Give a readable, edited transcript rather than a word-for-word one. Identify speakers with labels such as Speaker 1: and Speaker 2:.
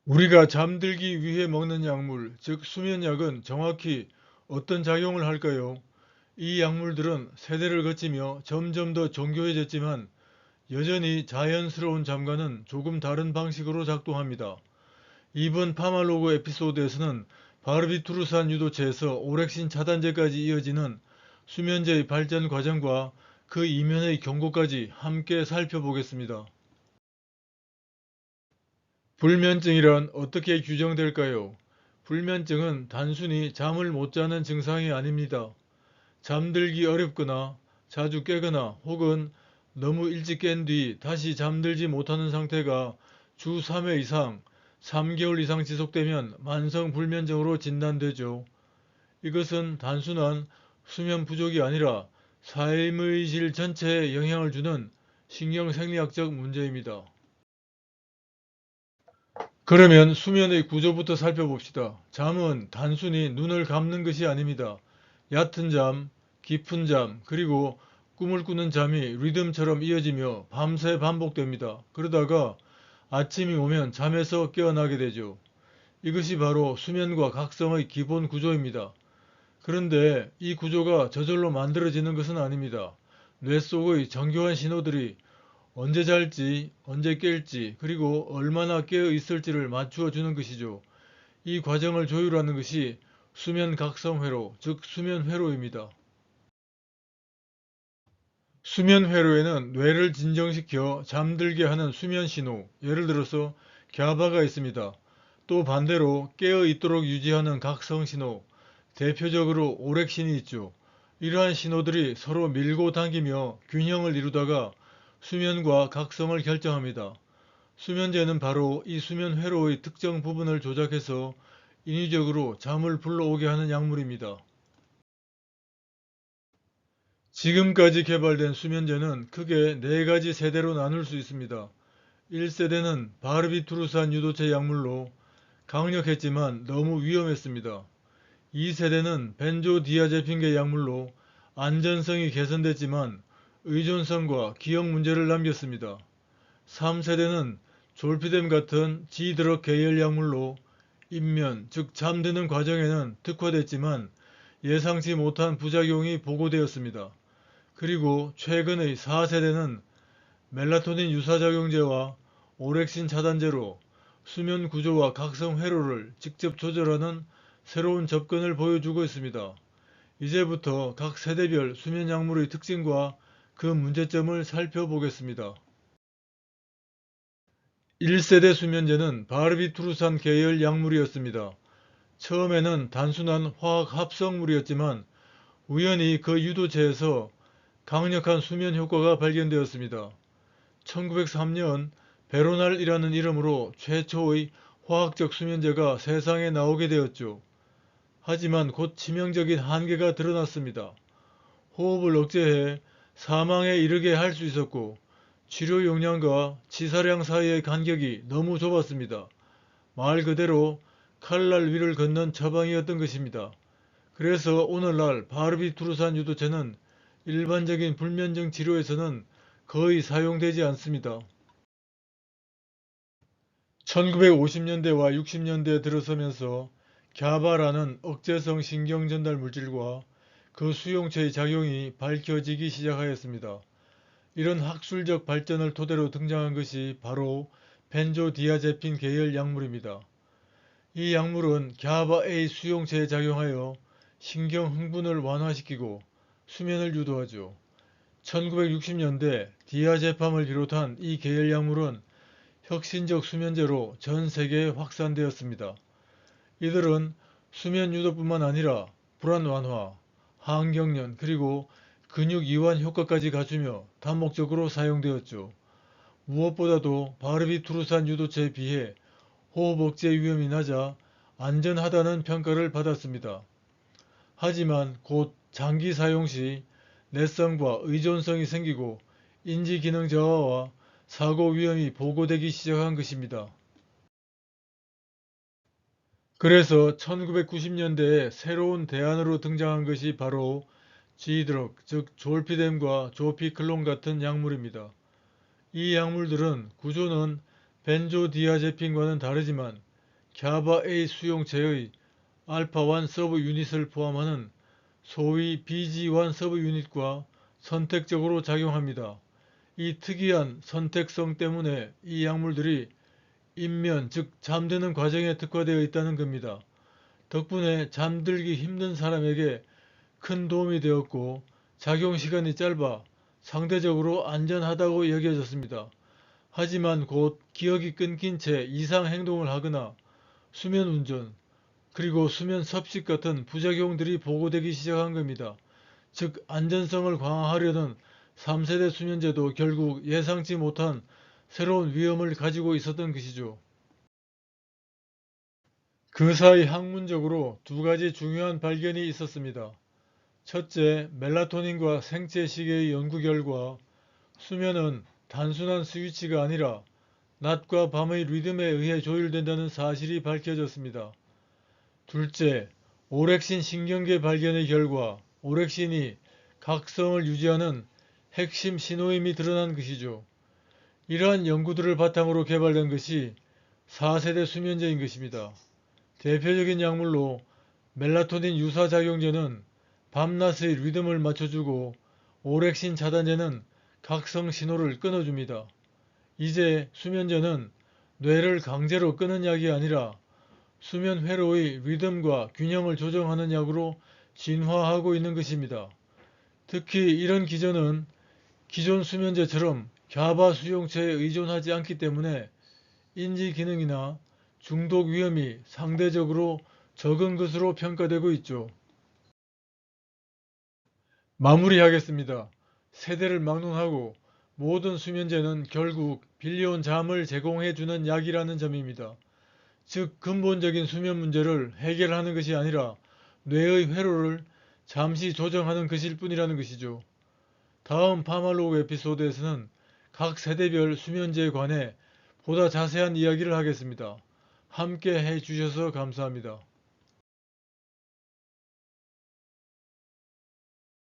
Speaker 1: 우리가 잠들기 위해 먹는 약물, 즉 수면약은 정확히 어떤 작용을 할까요? 이 약물들은 세대를 거치며 점점 더 정교해졌지만 여전히 자연스러운 잠과는 조금 다른 방식으로 작동합니다. 이번 파말로그 에피소드에서는 바르비투르산 유도체에서 오렉신 차단제까지 이어지는 수면제의 발전 과정과 그 이면의 경고까지 함께 살펴보겠습니다. 불면증이란 어떻게 규정될까요? 불면증은 단순히 잠을 못 자는 증상이 아닙니다. 잠들기 어렵거나 자주 깨거나 혹은 너무 일찍 깬 뒤 다시 잠들지 못하는 상태가 주 3회 이상, 3개월 이상 지속되면 만성 불면증으로 진단되죠. 이것은 단순한 수면 부족이 아니라 삶의 질 전체에 영향을 주는 신경생리학적 문제입니다. 그러면 수면의 구조부터 살펴봅시다. 잠은 단순히 눈을 감는 것이 아닙니다. 얕은 잠, 깊은 잠, 그리고 꿈을 꾸는 잠이 리듬처럼 이어지며 밤새 반복됩니다. 그러다가 아침이 오면 잠에서 깨어나게 되죠. 이것이 바로 수면과 각성의 기본 구조입니다. 그런데 이 구조가 저절로 만들어지는 것은 아닙니다. 뇌 속의 정교한 신호들이 언제 잘지, 언제 깰지, 그리고 얼마나 깨어 있을지를 맞추어 주는 것이죠. 이 과정을 조율하는 것이 수면 각성 회로, 즉 수면 회로입니다. 수면 회로에는 뇌를 진정시켜 잠들게 하는 수면 신호, 예를 들어서 갸바가 있습니다. 또 반대로 깨어 있도록 유지하는 각성 신호, 대표적으로 오렉신이 있죠. 이러한 신호들이 서로 밀고 당기며 균형을 이루다가 수면과 각성을 결정합니다. 수면제는 바로 이 수면 회로의 특정 부분을 조작해서 인위적으로 잠을 불러오게 하는 약물입니다. 지금까지 개발된 수면제는 크게 네 가지 세대로 나눌 수 있습니다. 1세대는 바르비투르산 유도체 약물로 강력했지만 너무 위험했습니다. 2세대는 벤조디아제핀계 약물로 안전성이 개선됐지만 의존성과 기억 문제를 남겼습니다. 3세대는 졸피뎀 같은 지드럭 계열 약물로 입면, 즉 잠드는 과정에는 특화됐지만 예상치 못한 부작용이 보고되었습니다. 그리고 최근의 4세대는 멜라토닌 유사작용제와 오렉신 차단제로 수면 구조와 각성 회로를 직접 조절하는 새로운 접근을 보여주고 있습니다. 이제부터 각 세대별 수면 약물의 특징과 그 문제점을 살펴보겠습니다. 1세대 수면제는 바르비투르산 계열 약물이었습니다. 처음에는 단순한 화학 합성물이었지만 우연히 그 유도체에서 강력한 수면 효과가 발견되었습니다. 1903년 베로날이라는 이름으로 최초의 화학적 수면제가 세상에 나오게 되었죠. 하지만 곧 치명적인 한계가 드러났습니다. 호흡을 억제해 사망에 이르게 할 수 있었고 치료 용량과 치사량 사이의 간격이 너무 좁았습니다. 말 그대로 칼날 위를 걷는 처방이었던 것입니다. 그래서 오늘날 바르비투르산 유도체는 일반적인 불면증 치료에서는 거의 사용되지 않습니다. 1950년대와 60년대에 들어서면서 갸바라는 억제성 신경전달 물질과 그 수용체의 작용이 밝혀지기 시작하였습니다. 이런 학술적 발전을 토대로 등장한 것이 바로 벤조디아제핀 계열 약물입니다. 이 약물은 갸바A 수용체에 작용하여 신경 흥분을 완화시키고 수면을 유도하죠. 1960년대 디아제팜을 비롯한 이 계열 약물은 혁신적 수면제로 전 세계에 확산되었습니다. 이들은 수면 유도뿐만 아니라 불안 완화, 항경련 그리고 근육 이완 효과까지 갖추며 다목적으로 사용되었죠. 무엇보다도 바르비투르산 유도체에 비해 호흡 억제 위험이 낮아 안전하다는 평가를 받았습니다. 하지만 곧 장기 사용 시 내성과 의존성이 생기고 인지 기능 저하와 사고 위험이 보고되기 시작한 것입니다. 그래서 1990년대에 새로운 대안으로 등장한 것이 바로 G드럭, 즉 졸피뎀과 조피클론 같은 약물입니다. 이 약물들은 구조는 벤조디아제핀과는 다르지만 갸바-A 수용체의 알파-1 서브 유닛을 포함하는 소위 BG1 서브 유닛과 선택적으로 작용합니다. 이 특이한 선택성 때문에 이 약물들이 입면, 즉 잠드는 과정에 특화되어 있다는 겁니다. 덕분에 잠들기 힘든 사람에게 큰 도움이 되었고 작용 시간이 짧아 상대적으로 안전하다고 여겨졌습니다. 하지만 곧 기억이 끊긴 채 이상 행동을 하거나 수면 운전, 그리고 수면 섭식 같은 부작용들이 보고되기 시작한 겁니다. 즉 안전성을 강화하려는 3세대 수면제도 결국 예상치 못한 새로운 위험을 가지고 있었던 것이죠. 그 사이 학문적으로 두 가지 중요한 발견이 있었습니다. 첫째, 멜라토닌과 생체시계의 연구 결과 수면은 단순한 스위치가 아니라 낮과 밤의 리듬에 의해 조율된다는 사실이 밝혀졌습니다. 둘째, 오렉신 신경계 발견의 결과 오렉신이 각성을 유지하는 핵심 신호임이 드러난 것이죠. 이러한 연구들을 바탕으로 개발된 것이 4세대 수면제인 것입니다. 대표적인 약물로 멜라토닌 유사작용제는 밤낮의 리듬을 맞춰주고 오렉신 차단제는 각성 신호를 끊어줍니다. 이제 수면제는 뇌를 강제로 끄는 약이 아니라 수면 회로의 리듬과 균형을 조정하는 약으로 진화하고 있는 것입니다. 특히 이런 기전은 기존 수면제처럼 갸바 수용체에 의존하지 않기 때문에 인지 기능이나 중독 위험이 상대적으로 적은 것으로 평가되고 있죠. 마무리하겠습니다. 세대를 막론하고 모든 수면제는 결국 빌려온 잠을 제공해주는 약이라는 점입니다. 즉 근본적인 수면 문제를 해결하는 것이 아니라 뇌의 회로를 잠시 조정하는 것일 뿐이라는 것이죠. 다음 파말로그 에피소드에서는 각 세대별 수면제에 관해 보다 자세한 이야기를 하겠습니다. 함께 해주셔서 감사합니다.